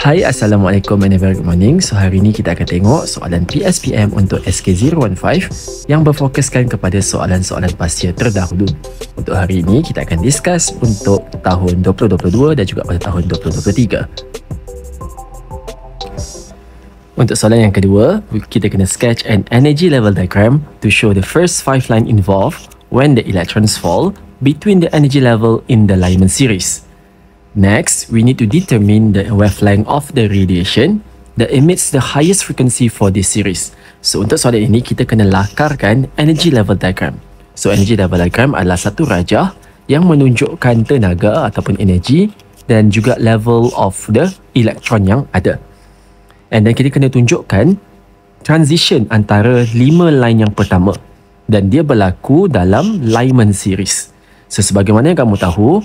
Hai, Assalamualaikum and a very good morning. So hari ini kita akan tengok soalan PSPM untuk SK015 yang berfokuskan kepada soalan-soalan pastian terdahulu. Untuk hari ini kita akan discuss untuk tahun 2022 dan juga pada tahun 2023. Untuk soalan yang kedua, kita kena sketch an energy level diagram to show the first 5 line involved when the electrons fall between the energy level in the Lyman series. Next, we need to determine the wavelength of the radiation that emits the highest frequency for this series. So, untuk soalan ini, kita kena lakarkan energy level diagram. So, energy level diagram adalah satu rajah yang menunjukkan tenaga ataupun energi dan juga level of the elektron yang ada. And then kita kena tunjukkan transition antara 5 line yang pertama. Dan dia berlaku dalam Lyman series. So, sebagaimana yang kamu tahu,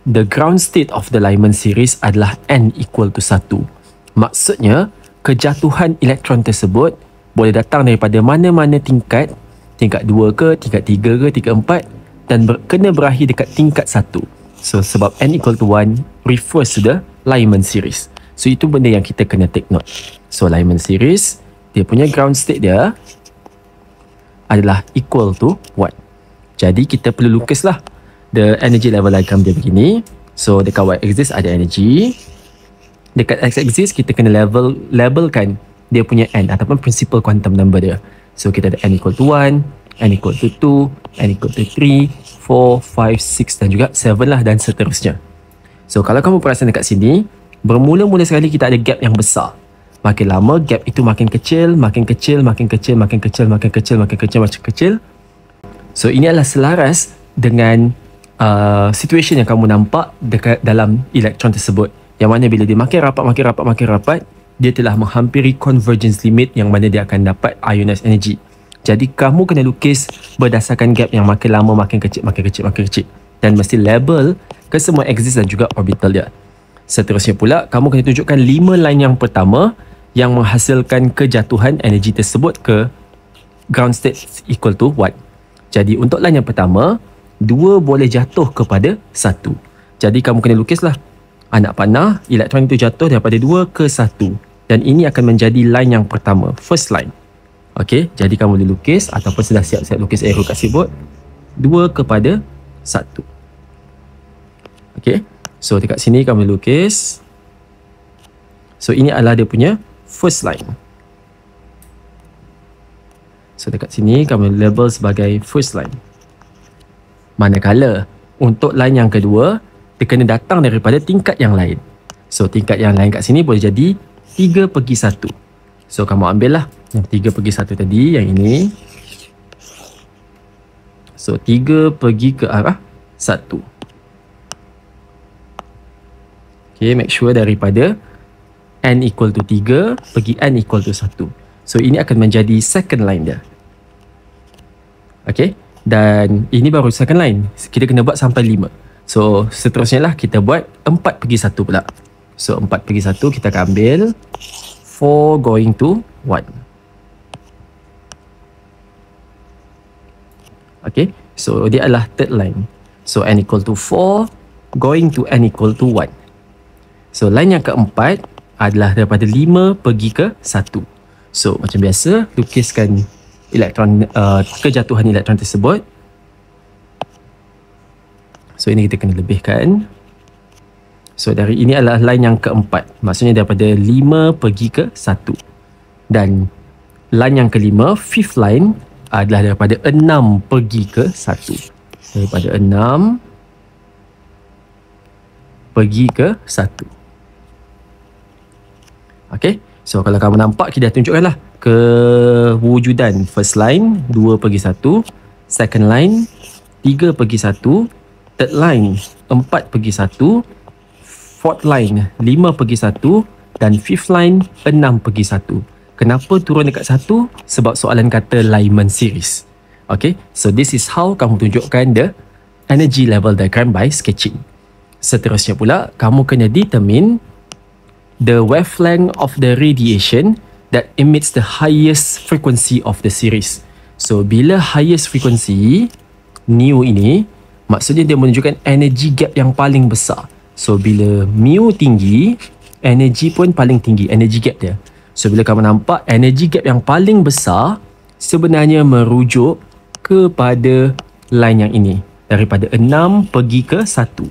the ground state of the Lyman series adalah n equal to 1. Maksudnya, kejatuhan elektron tersebut boleh datang daripada mana-mana tingkat 2 ke, tingkat 3 ke, tingkat 4 dan kena berakhir dekat tingkat 1. So, sebab n equal to 1 refers to the Lyman series. So, itu benda yang kita kena take note. So, Lyman series, dia punya ground state dia adalah equal to 1. Jadi, kita perlu lukislah the energy level diagram dia begini. So dekat y-axis ada energy. Dekat x-axis kita kena labelkan dia punya n ataupun principal quantum number dia. So kita ada n equal to 1, n equal to 2, n equal to 3, 4, 5, 6 dan juga 7 lah dan seterusnya. So kalau kamu perasan dekat sini, bermula-mula sekali kita ada gap yang besar. Makin lama gap itu makin kecil, makin kecil, makin kecil, makin kecil, makin kecil, makin kecil, makin kecil. So ini adalah selaras dengan situation yang kamu nampak dekat dalam elektron tersebut, yang mana bila dia makin rapat, dia telah menghampiri convergence limit yang mana dia akan dapat ionized energy. Jadi kamu kena lukis berdasarkan gap yang makin lama makin kecil dan mesti label ke semua axis dan juga orbital dia. Seterusnya pula kamu kena tunjukkan 5 line yang pertama yang menghasilkan kejatuhan energi tersebut ke ground state equal to 1. Jadi untuk line yang pertama, 2 boleh jatuh kepada 1. Jadi kamu kena lukislah anak panah elektron itu jatuh daripada 2 ke 1 dan ini akan menjadi line yang pertama, first line. Okey, jadi kamu boleh lukis ataupun sudah siap-siap lukis arrow kat sibuk 2 kepada 1. Okey, so dekat sini kamu boleh lukis. So ini adalah dia punya first line. So dekat sini kamu label sebagai first line. Manakala untuk line yang kedua, dia kena datang daripada tingkat yang lain. So tingkat yang lain kat sini boleh jadi 3/1. So kamu ambil lah yang 3/1 tadi, yang ini. So 3 pergi ke arah 1. Okay, make sure daripada n equal to 3 pergi n equal to 1. So ini akan menjadi second line dia. Okay, dan ini baru second line. Kita kena buat sampai 5. So seterusnya lah kita buat 4/1 pula. So 4/1 kita akan ambil 4 going to 1. Okay, so dia adalah third line. So n equal to 4 going to n equal to 1. So line yang keempat adalah daripada 5 pergi ke 1. So macam biasa, lukiskan elektron, kejatuhan elektron tersebut. So ini kita kena lebihkan. So dari ini adalah line yang keempat, maksudnya daripada 5 pergi ke 1. Dan line yang kelima, fifth line, adalah daripada 6 pergi ke 1. Daripada 6 pergi ke 1. Okay, so kalau kamu nampak, kita dah tunjukkan lah kewujudan first line 2/1, second line 3/1, third line 4/1, fourth line 5/1 dan fifth line 6/1. Kenapa turun dekat 1? Sebab soalan kata Lyman series. Okay, so this is how kamu tunjukkan the energy level diagram by sketching. Seterusnya pula, kamu kena determine the wavelength of the radiation that emits the highest frequency of the series. So bila highest frequency mu ini, maksudnya dia menunjukkan energy gap yang paling besar. So bila mu tinggi, energy pun paling tinggi, energy gap dia. So bila kamu nampak energy gap yang paling besar sebenarnya merujuk kepada line yang ini, daripada 6 pergi ke 1.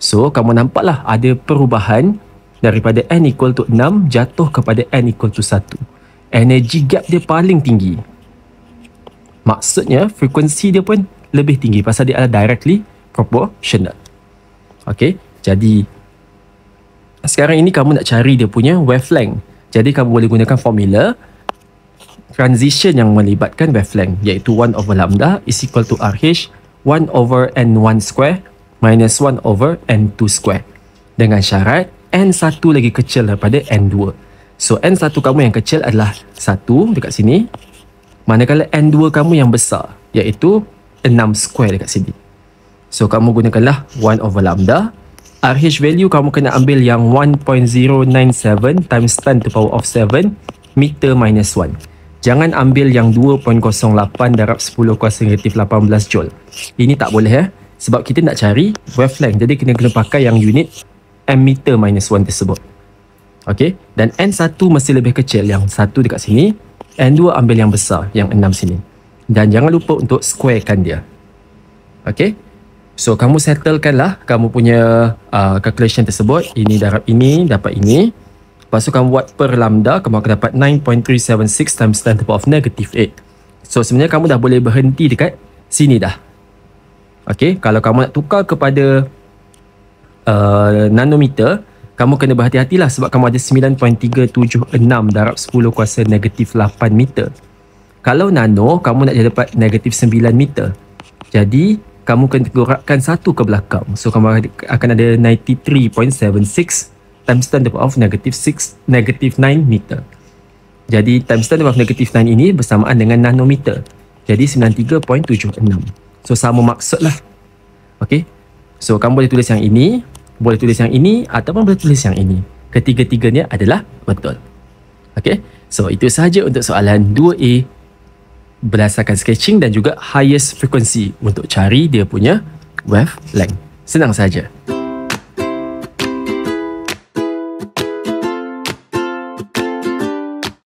So kamu nampaklah ada perubahan daripada n equal to 6 jatuh kepada n equal to 1. Energy gap dia paling tinggi. Maksudnya frekuensi dia pun lebih tinggi pasal dia adalah directly proportional. Okay, jadi sekarang ini kamu nak cari dia punya wavelength. Jadi kamu boleh gunakan formula transition yang melibatkan wavelength, iaitu 1 over lambda is equal to RH 1 over n1 square minus 1 over n2 square. Dengan syarat n1 lagi kecil daripada n2. So n1 kamu yang kecil adalah 1 dekat sini, manakala n2 kamu yang besar iaitu 6 square dekat sini. So kamu gunakanlah 1 over lambda. RH value kamu kena ambil yang 1.097 times 10 to the power of 7 meter minus 1. Jangan ambil yang 2.08 darab 10 kuasa negatif 18 joule. Ini tak boleh sebab kita nak cari wavelength. Jadi kena pakai yang unit meter minus 1 tersebut. Okey, dan N1 mesti lebih kecil, yang 1 dekat sini. N2 ambil yang besar, yang 6 sini. Dan jangan lupa untuk squarekan dia. Okey, so kamu settlekanlah kamu punya calculation tersebut. Ini darab ini, dapat ini. Lepas tu kamu buat per lambda, kamu akan dapat 9.376 times 10 to the power of negative 8. So sebenarnya kamu dah boleh berhenti dekat sini dah. Okey, kalau kamu nak tukar kepada nanometer, kamu kena berhati-hatilah sebab kamu ada 9.376 darab 10 kuasa negatif 8 meter. Kalau nano, kamu nak dapat negatif 9 meter. Jadi kamu kena gerakkan satu ke belakang. So kamu akan ada 93.76 times 10 to the power of negative 9 meter. Jadi times 10 to the power of negative 9 ini bersamaan dengan nanometer. Jadi 93.76. So sama maksud lah. Okay, so kamu boleh tulis yang ini, boleh tulis yang ini, ataupun boleh tulis yang ini. Ketiga-tiganya adalah betul. Okay, so itu sahaja untuk soalan 2A berdasarkan sketching dan juga highest frequency untuk cari dia punya wavelength. Senang saja.